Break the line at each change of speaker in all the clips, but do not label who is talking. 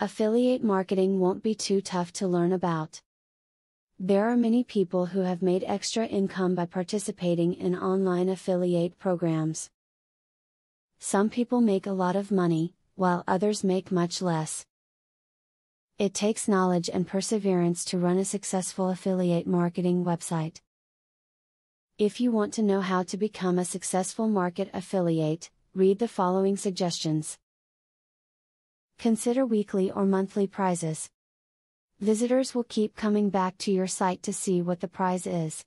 Affiliate marketing won't be too tough to learn about. There are many people who have made extra income by participating in online affiliate programs. Some people make a lot of money, while others make much less. It takes knowledge and perseverance to run a successful affiliate marketing website. If you want to know how to become a successful market affiliate, read the following suggestions. Consider weekly or monthly prizes. Visitors will keep coming back to your site to see what the prize is.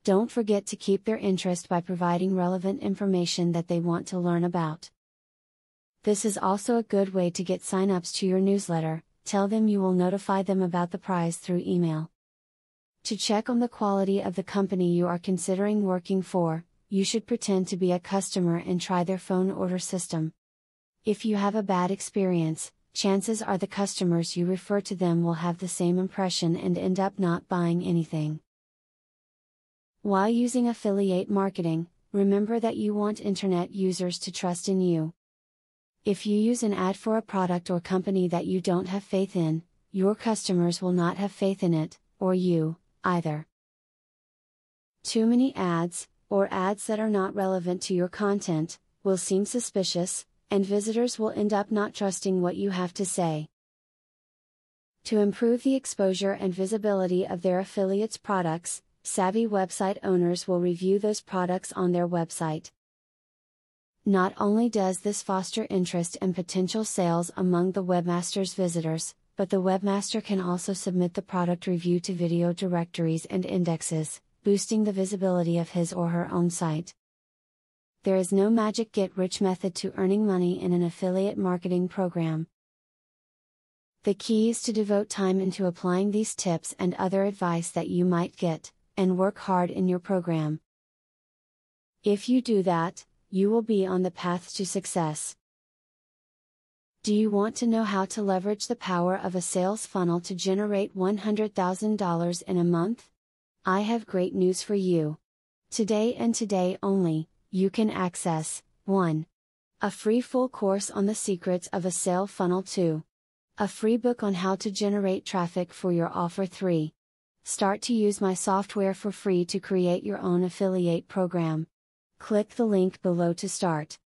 Don't forget to keep their interest by providing relevant information that they want to learn about. This is also a good way to get sign-ups to your newsletter. Tell them you will notify them about the prize through email. To check on the quality of the company you are considering working for, you should pretend to be a customer and try their phone order system. If you have a bad experience, chances are the customers you refer to them will have the same impression and end up not buying anything. While using affiliate marketing, remember that you want internet users to trust in you. If you use an ad for a product or company that you don't have faith in, your customers will not have faith in it, or you, either. Too many ads, or ads that are not relevant to your content, will seem suspicious, and visitors will end up not trusting what you have to say. To improve the exposure and visibility of their affiliates' products, savvy website owners will review those products on their website. Not only does this foster interest and potential sales among the webmaster's visitors, but the webmaster can also submit the product review to video directories and indexes, boosting the visibility of his or her own site. There is no magic get-rich method to earning money in an affiliate marketing program. The key is to devote time into applying these tips and other advice that you might get, and work hard in your program. If you do that, you will be on the path to success. Do you want to know how to leverage the power of a sales funnel to generate $100,000 in a month? I have great news for you. Today and today only, you can access 1. A free full course on the secrets of a sale funnel. 2. A free book on how to generate traffic for your offer. 3. Start to use my software for free to create your own affiliate program. Click the link below to start.